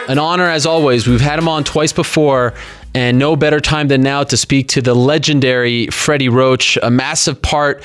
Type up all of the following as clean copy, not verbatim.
An honor as always. We've had him on twice before, and no better time than now to speak to the legendary Freddie Roach, a massive part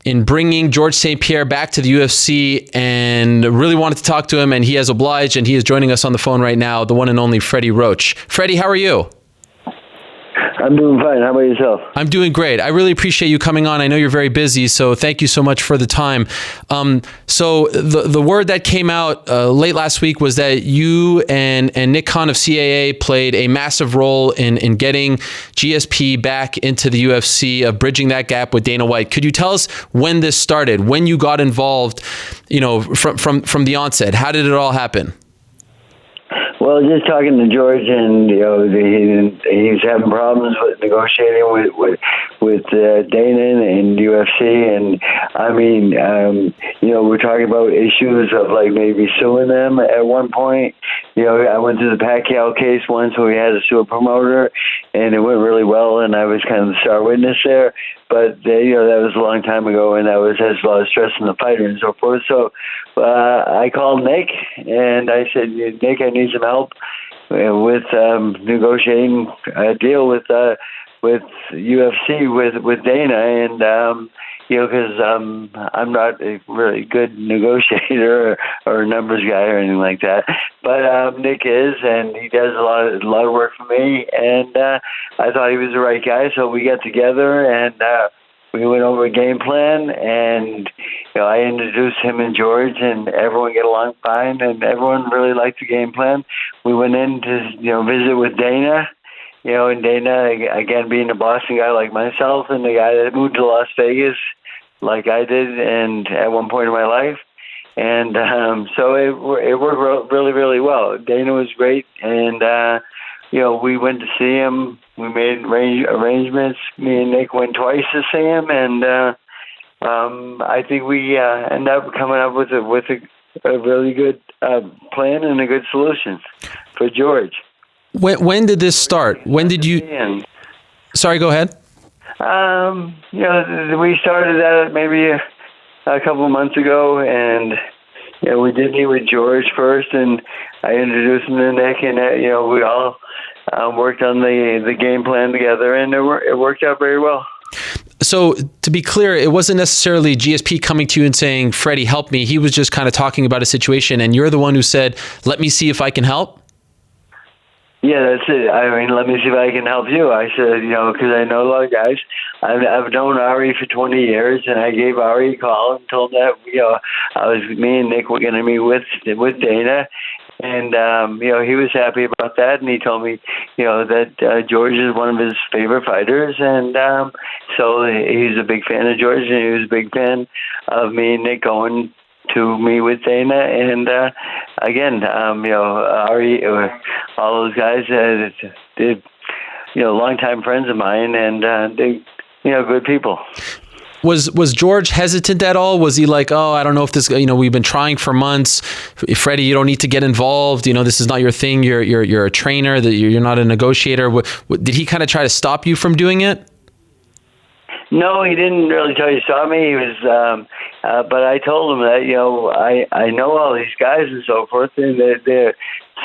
in bringing Georges St-Pierre back to the UFC, and really wanted to talk to him, and he has obliged, and he is joining us on the phone right now, the one and only Freddie Roach. Freddie, how are you? I'm doing fine. How about yourself? I'm doing great. I really appreciate you coming on. I know you're very busy, so thank you so much for the time. So the word that came out late last week was that you and Nick Khan of CAA played a massive role in getting GSP back into the UFC, bridging that gap with Dana White. Could you tell us when this started, when you got involved, from the onset? How did it all happen? Well, just talking to George, and he's having problems with negotiating with Dana and UFC, and I mean, we're talking about issues of like maybe suing them at one point. I went through the Pacquiao case once where we had to sue a promoter, and it went really well, and I was kind of the star witness there. But that was a long time ago, and that has a lot of stress on the fighter and so forth. So I called Nick, and I said, Nick, I need some help with negotiating a deal with UFC with Dana, and because I'm not a really good negotiator or a numbers guy or anything like that, but Nick is, and he does a lot of work for me, and I thought he was the right guy, so we got together and we went over a game plan, and I introduced him and George, and everyone get along fine, and everyone really liked the game plan. We went in to visit with Dana. And Dana, again, being a Boston guy like myself, and the guy that moved to Las Vegas like I did, and at one point in my life, and so it worked really, really well. Dana was great, and we went to see him. We made arrangements. Me and Nick went twice to see him, and I think we ended up coming up with a really good plan and a good solution for George. When did this start? When did you? Sorry, go ahead. We started that maybe a couple of months ago, and we did meet with George first, and I introduced him to Nick, and we all worked on the game plan together, and it worked out very well. So to be clear, it wasn't necessarily GSP coming to you and saying, Freddie, help me. He was just kind of talking about a situation, and you're the one who said, let me see if I can help? Yeah, that's it. I mean, let me see if I can help you. I said, because I know a lot of guys. I've known Ari for 20 years, and I gave Ari a call and told him that, me and Nick were going to meet with Dana. And, he was happy about that, and he told me, that George is one of his favorite fighters, and so he's a big fan of George, and he was a big fan of me and Nick going to meet with Dana, and again, Ari, all those guys, they're longtime friends of mine, and they, good people. Was George hesitant at all? Was he like, oh, I don't know if this, we've been trying for months. Freddie, you don't need to get involved. This is not your thing. You're a trainer. That you're not a negotiator. Did he kind of try to stop you from doing it? No, he didn't really try to stop me. He was, but I told him that I know all these guys and so forth, and they're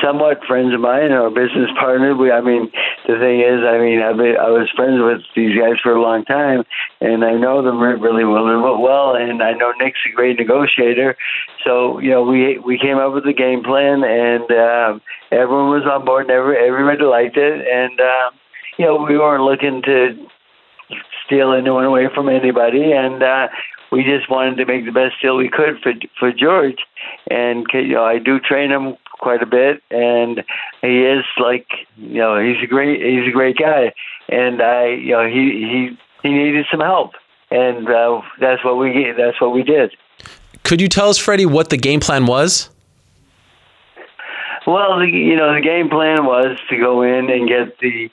somewhat friends of mine or business partners. The thing is, I was friends with these guys for a long time, and I know them really well, and I know Nick's a great negotiator. So, we came up with a game plan, and everyone was on board, and everybody liked it, and, we weren't looking to steal anyone away from anybody, and we just wanted to make the best deal we could for George. And I do train him quite a bit, and he is he's a great guy, and he needed some help, and that's what we did. Could you tell us, Freddie, what the game plan was? Well, the game plan was to go in and get the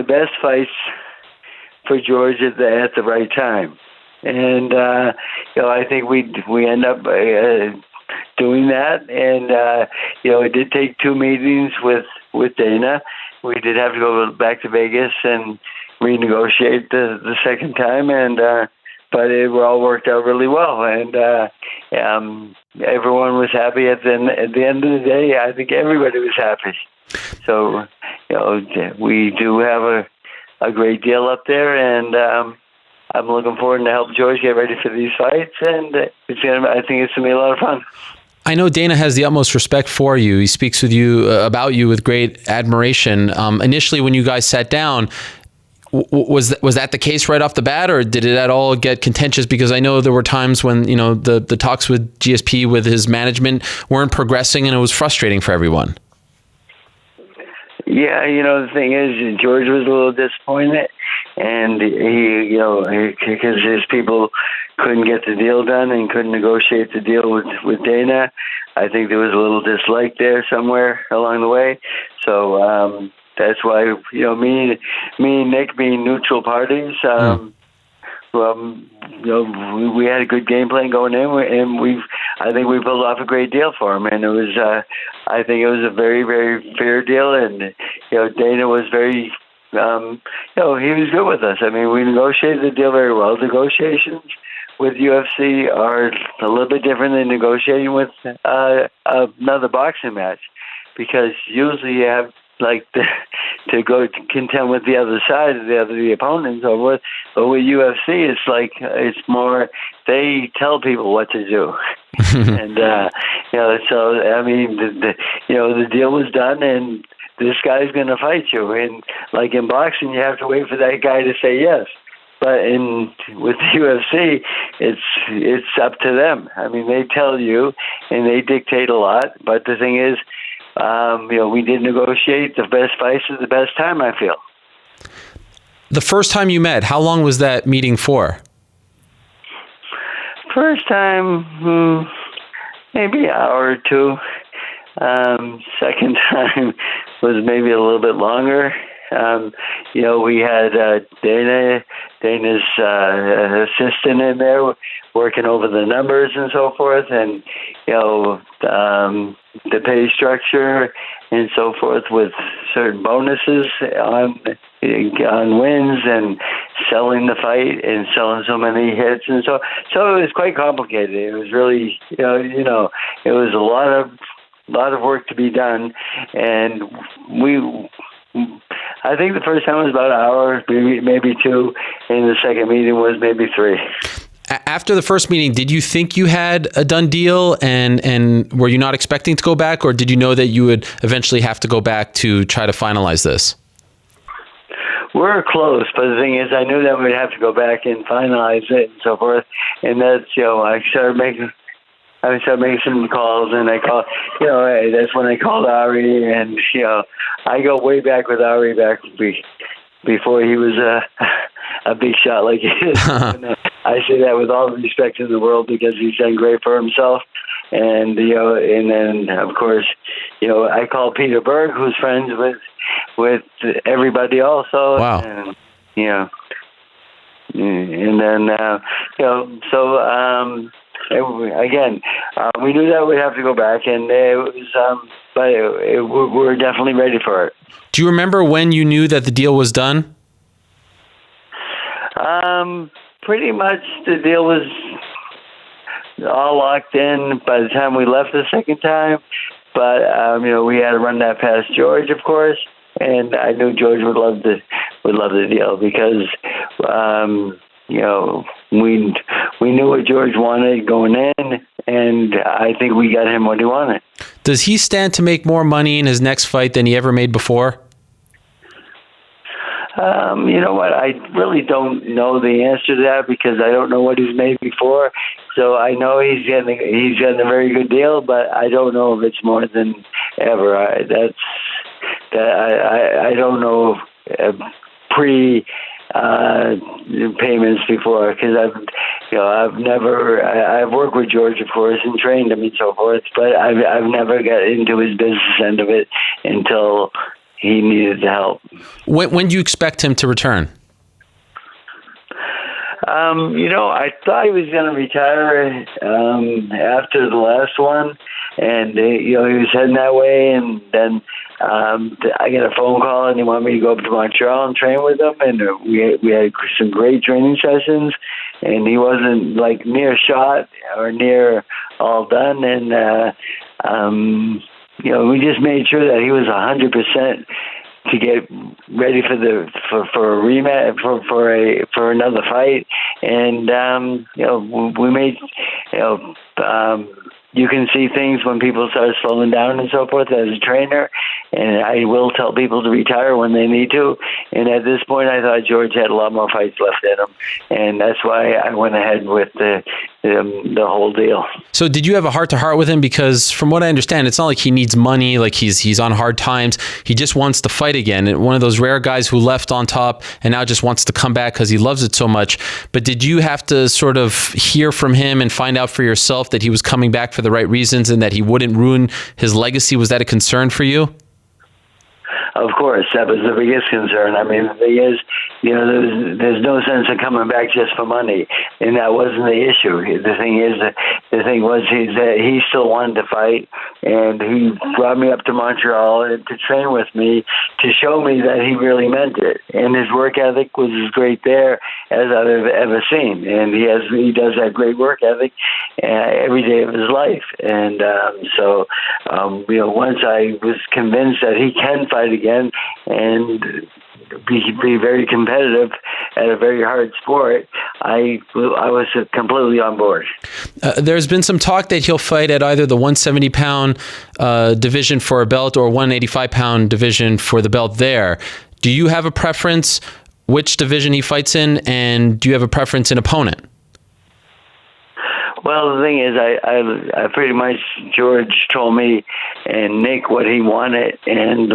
best fights for George at the right time, and I think we end up doing that, and it did take 2 meetings with Dana. We did have to go back to Vegas and renegotiate the second time, and but it all worked out really well, and everyone was happy. At the end of the day, I think everybody was happy. So, we do have a great deal up there, and I'm looking forward to help George get ready for these fights, and I think it's going to be a lot of fun. I know Dana has the utmost respect for you. He speaks with you about you with great admiration. Initially, when you guys sat down, was that the case right off the bat, or did it at all get contentious? Because I know there were times when the talks with GSP with his management weren't progressing, and it was frustrating for everyone. Yeah, the thing is, George was a little disappointed, and he because his people couldn't get the deal done and couldn't negotiate the deal with Dana. I think there was a little dislike there somewhere along the way. So that's why me and Nick being neutral parties. We had a good game plan going in, and I think we pulled off a great deal for him, and it was I think it was a very, very fair deal, and Dana was very he was good with us. I mean, we negotiated the deal very well. Negotiations with UFC are a little bit different than negotiating with another boxing match, because usually you have to go to contend with the other side, the opponents, or what. But with UFC, it's more they tell people what to do, and so I mean the deal was done, and this guy's going to fight you. And like in boxing, you have to wait for that guy to say yes. But with the UFC, it's up to them. I mean, they tell you and they dictate a lot. But the thing is, we did negotiate the best fights at the best time, I feel. The first time you met, how long was that meeting for? First time, maybe an hour or two. Second time was maybe a little bit longer. We had Dana's assistant in there working over the numbers and so forth, and the pay structure and so forth, with certain bonuses on wins and selling the fight and selling so many hits, and so it was quite complicated. It was really it was a lot of work to be done, and I think the first time was about an hour, maybe two, and the second meeting was maybe 3. After the first meeting, did you think you had a done deal, and were you not expecting to go back, or did you know that you would eventually have to go back to try to finalize this? We're close, but the thing is, I knew that we'd have to go back and finalize it and so forth, and that's, I started making some calls, and that's when I called Ari, and I go way back with Ari, back before he was a big shot like he is. I say that with all the respect in the world, because he's done great for himself, and and then of course, I called Peter Berg, who's friends with everybody also. Wow. And, and then again, we knew that we'd have to go back, and it was, but we were definitely ready for it. Do you remember when you knew that the deal was done? Pretty much the deal was all locked in by the time we left the second time. But we had to run that past George, of course, and I knew George would love the deal, because we knew what George wanted going in, and I think we got him what he wanted. Does he stand to make more money in his next fight than he ever made before? You know what? I really don't know the answer to that, because I don't know what he's made before. So I know he's getting a very good deal, but I don't know if it's more than ever. I don't know payments before, because I've worked with George, of course, and trained him and so forth, but I've never got into his business end of it until he needed the help. When do you expect him to return? I thought he was going to retire after the last one, and he was heading that way, and then I get a phone call, and he wanted me to go up to Montreal and train with him, and we had some great training sessions, and he wasn't like near shot or near all done, and we just made sure that he was 100% to get ready for a rematch for another fight, and we made you can see things when people start slowing down and so forth as a trainer, and I will tell people to retire when they need to. And at this point, I thought George had a lot more fights left in him, and that's why I went ahead with the whole deal. So did you have a heart-to-heart with him? Because from what I understand, it's not like he needs money, like he's on hard times. He just wants to fight again. And one of those rare guys who left on top and now just wants to come back because he loves it so much. But did you have to sort of hear from him and find out for yourself that he was coming back for the right reasons and that he wouldn't ruin his legacy? Was that a concern for you? Of course, that was the biggest concern. I mean, the thing is, there's no sense in coming back just for money, and that wasn't the issue. The thing was he still wanted to fight, and he brought me up to Montreal to train with me to show me that he really meant it. And his work ethic was as great there as I've ever seen, and he does that great work ethic every day of his life. And once I was convinced that he can fight again and be very competitive at a very hard sport, I was completely on board. There's been some talk that he'll fight at either the 170-pound division for a belt or 185-pound division for the belt there. Do you have a preference which division he fights in, and do you have a preference in opponent? Well, the thing is, I pretty much, George told me and Nick what he wanted, and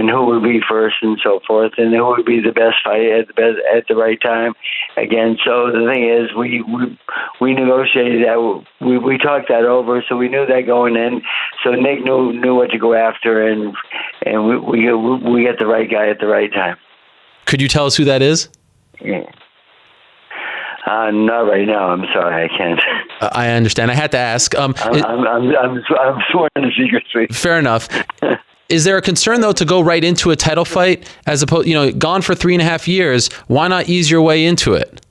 who would be first and so forth, and who would be the best fight at the right time. Again, so the thing is, we negotiated that. We talked that over, so we knew that going in. So Nick knew what to go after, and we get the right guy at the right time. Could you tell us who that is? Yeah. Not right now. I'm sorry, I can't. I understand. I had to ask. I'm sworn to secrecy. Fair enough. Is there a concern though to go right into a title fight as opposed, gone for 3.5 years? Why not ease your way into it?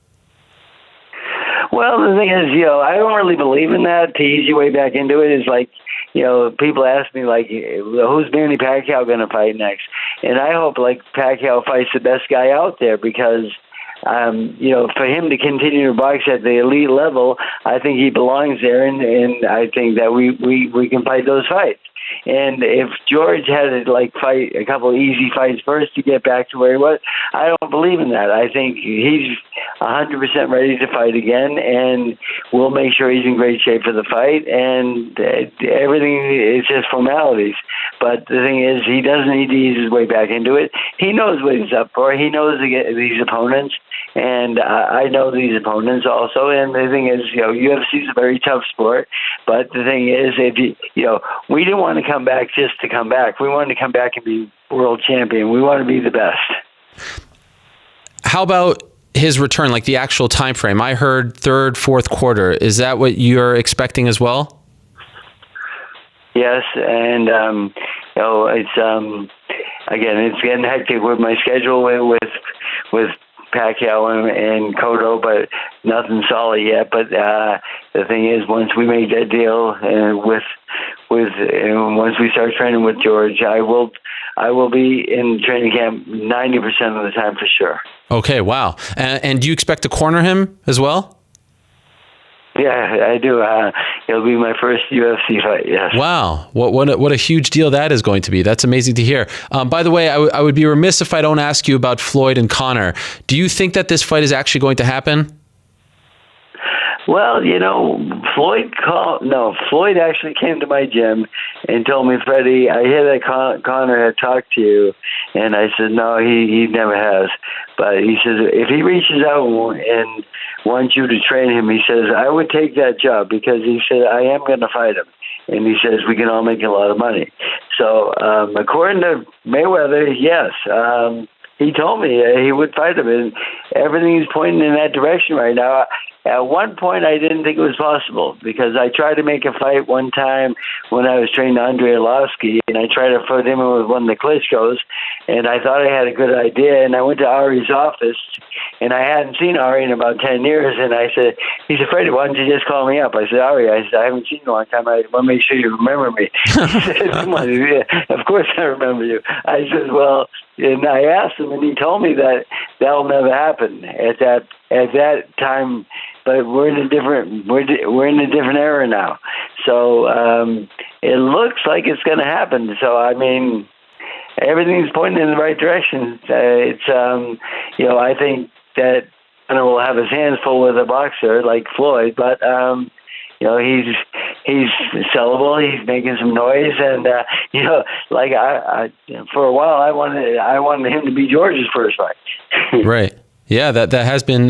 Well, the thing is, I don't really believe in that. To ease your way back into it is like, people ask me who's Manny Pacquiao going to fight next? And I hope Pacquiao fights the best guy out there because. For him to continue to box at the elite level, I think he belongs there, and I think that we can fight those fights. And if George had to fight a couple of easy fights first to get back to where he was, I don't believe in that. I think he's 100% ready to fight again, and we'll make sure he's in great shape for the fight. And everything is just formalities. But the thing is, he doesn't need to ease his way back into it. He knows what he's up for. He knows these opponents. And I know these opponents also. And the thing is, UFC is a very tough sport. But the thing is, we didn't want to come back just to come back. We wanted to come back and be world champion. We want to be the best. How about his return, the actual time frame? I heard third, fourth quarter. Is that what you're expecting as well? Yes, and it's again, it's getting hectic with my schedule with Pacquiao and Cotto, but nothing solid yet. But the thing is, once we make that deal, and once we start training with George, I will be in training camp 90% of the time for sure. Okay, wow. And do you expect to corner him as well? Yeah, I do. It'll be my first UFC fight, yes. Wow. What a huge deal that is going to be. That's amazing to hear. By the way, I would be remiss if I don't ask you about Floyd and Conor. Do you think that this fight is actually going to happen? Well, Floyd actually came to my gym and told me, Freddie, I hear that Conor had talked to you. And I said, no, he never has. But he says, if he reaches out and wants you to train him, he says, I would take that job because he said, I am going to fight him. And he says, we can all make a lot of money. So according to Mayweather, yes. He told me he would fight him, and everything's pointing in that direction right now. at one point I didn't think it was possible, because I tried to make a fight one time when I was training Andrei Arlovsky, and I tried to put him in with one of the Klitschko's, and I thought I had a good idea, and I went to Ari's office, and I hadn't seen Ari in about 10 years, and he said, Freddie, why don't you just call me up? I said, Ari, I haven't seen you in a long time. I want to make sure you remember me. He said, come on, yeah, of course I remember you. I said, well, and I asked him, and he told me that that'll never happen at that time. But we're in a different era now. So it looks like it's going to happen. So I mean, everything's pointing in the right direction. I think that Conor will have his hands full with a boxer like Floyd, but he's sellable. He's making some noise, and I for a while I wanted him to be George's first fight. Right. Yeah, that has been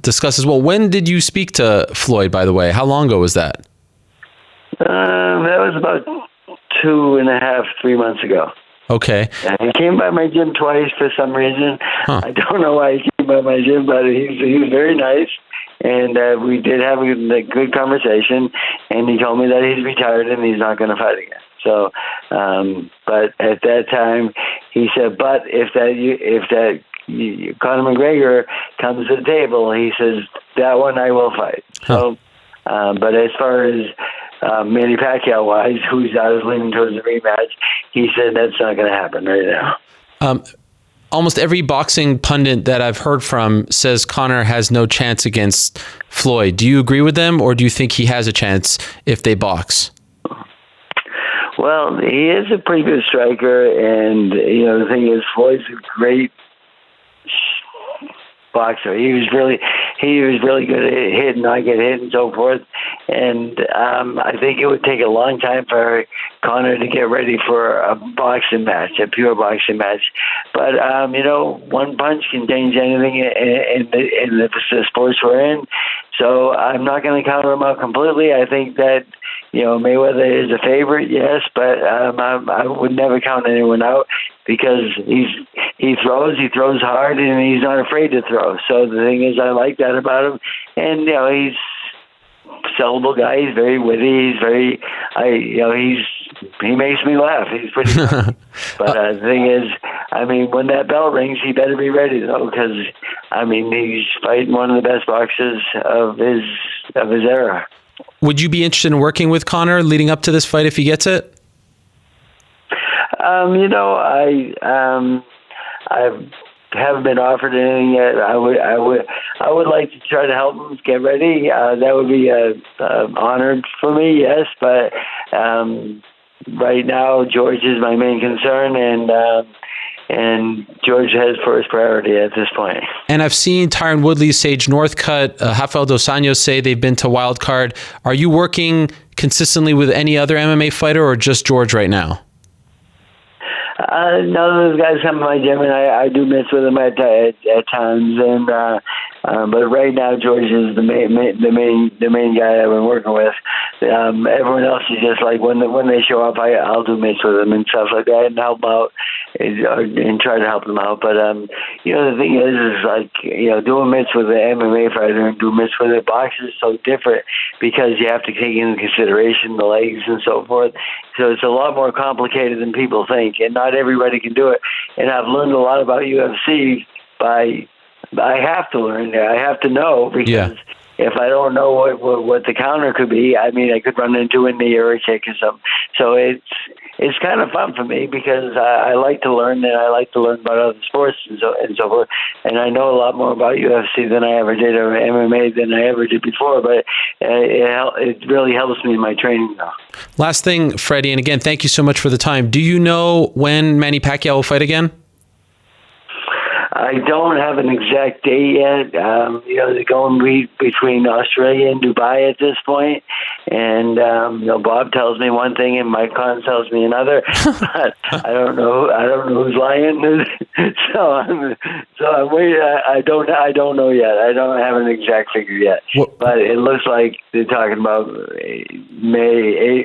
discussed as well. When did you speak to Floyd, by the way? How long ago was that? That was about 2.5, 3 months ago. Okay. He came by my gym twice for some reason. Huh. I don't know why he came by my gym, but he was very nice. And we did have a good conversation, and he told me that he's retired and he's not going to fight again. So, but at that time, he said, but if Conor McGregor comes to the table, he says, that one I will fight. Huh. So, but as far as Manny Pacquiao-wise, I was leaning towards the rematch, he said that's not going to happen right now. Almost every boxing pundit that I've heard from says Conor has no chance against Floyd. Do you agree with them, or do you think he has a chance if they box? Well, he is a pretty good striker, and the thing is, Floyd's a great boxer. He was really good at hitting, not get hit, and so forth. And I think it would take a long time for Conor to get ready for a boxing match, a pure boxing match. But one punch can change anything in the sports we're in. So I'm not going to counter him out completely. I think that Mayweather is a favorite, yes, but I would never count anyone out, because he throws hard, and he's not afraid to throw. So the thing is, I like that about him, and he's a sellable guy. He's very witty. He makes me laugh. He's pretty funny. But the thing is, when that bell rings, he better be ready though, because he's fighting one of the best boxers of his era. Would you be interested in working with Conor leading up to this fight if he gets it? I haven't been offered anything yet. I would like to try to help him get ready. That would be honored for me, yes. But right now, George is my main concern, and George has first priority at this point. And I've seen Tyron Woodley, Sage Northcutt, Rafael Dos Anjos say they've been to Wild Card. Are you working consistently with any other MMA fighter, or just George right now? None of those guys come to my gym, and I do mix with them at times. And but right now, George is the main guy I've been working with. Everyone else is just like when they show up, I'll do mix with them and stuff like that, and help them out and try to help them out. But the thing is like doing mix with an MMA fighter and doing mix with a boxer is so different, because you have to take into consideration the legs and so forth. So it's a lot more complicated than people think, and not everybody can do it. And I've learned a lot about UFC I have to learn. I have to know, because if I don't know what the counter could be, I could run into a knee or a kick or something. So it's kind of fun for me, because I like to learn, and I like to learn about other sports and so forth. And I know a lot more about UFC than I ever did, or MMA than I ever did before. But it really helps me in my training now. Last thing, Freddie, and again, thank you so much for the time. Do you know when Manny Pacquiao will fight again? I don't have an exact date yet. They're going between Australia and Dubai at this point. And, Bob tells me one thing and Mike Khan tells me another. But I don't know who's lying. So I'm waiting. I don't know yet. I don't have an exact figure yet. But it looks like they're talking about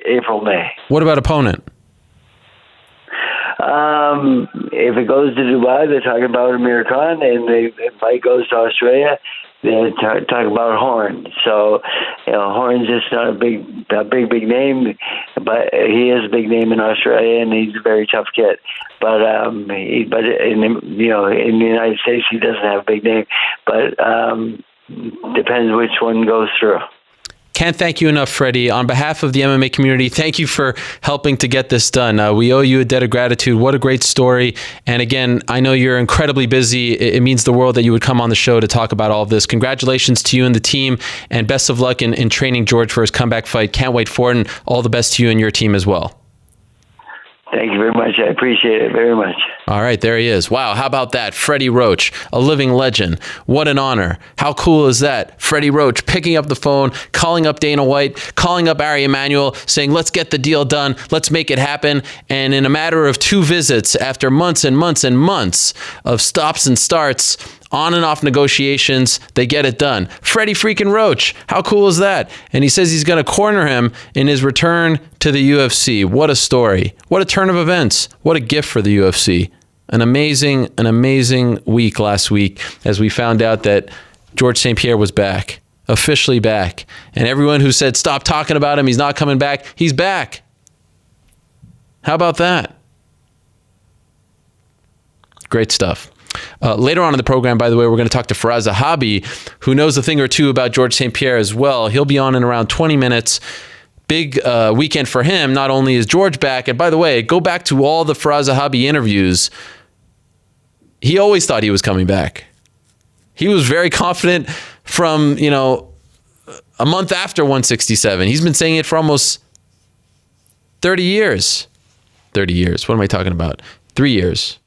April, May. What about opponent? If it goes to Dubai, they're talking about Amir Khan, and if the fight goes to Australia, they talk about Horn. So, Horn's just not a big name, but he is a big name in Australia, and he's a very tough kid. But but in the United States, he doesn't have a big name. But depends which one goes through. Can't thank you enough, Freddie. On behalf of the MMA community, thank you for helping to get this done. We owe you a debt of gratitude. What a great story. And again, I know you're incredibly busy. It means the world that you would come on the show to talk about all of this. Congratulations to you and the team, and best of luck in training George for his comeback fight. Can't wait for it, and all the best to you and your team as well. Thank you very much. I appreciate it very much. All right, there he is. Wow, how about that? Freddie Roach, a living legend. What an honor. How cool is that? Freddie Roach picking up the phone, calling up Dana White, calling up Ari Emanuel, saying, let's get the deal done. Let's make it happen. And in a matter of 2 visits, after months and months and months of stops and starts, on and off negotiations, they get it done. Freddie freaking Roach, how cool is that? And he says he's going to corner him in his return to the UFC. What a story. What a turn of events. What a gift for the UFC. An amazing week last week as we found out that Georges St-Pierre was back, officially back. And everyone who said, stop talking about him, he's not coming back, he's back. How about that? Great stuff. Later on in the program, by the way, we're going to talk to Faraz Zahabi, who knows a thing or two about Georges St-Pierre as well. He'll be on in around 20 minutes. Big weekend for him. Not only is George back, and by the way, go back to all the Faraz Zahabi interviews. He always thought he was coming back. He was very confident from, a month after 167. He's been saying it for almost 30 years. 30 years. What am I talking about? 3 years.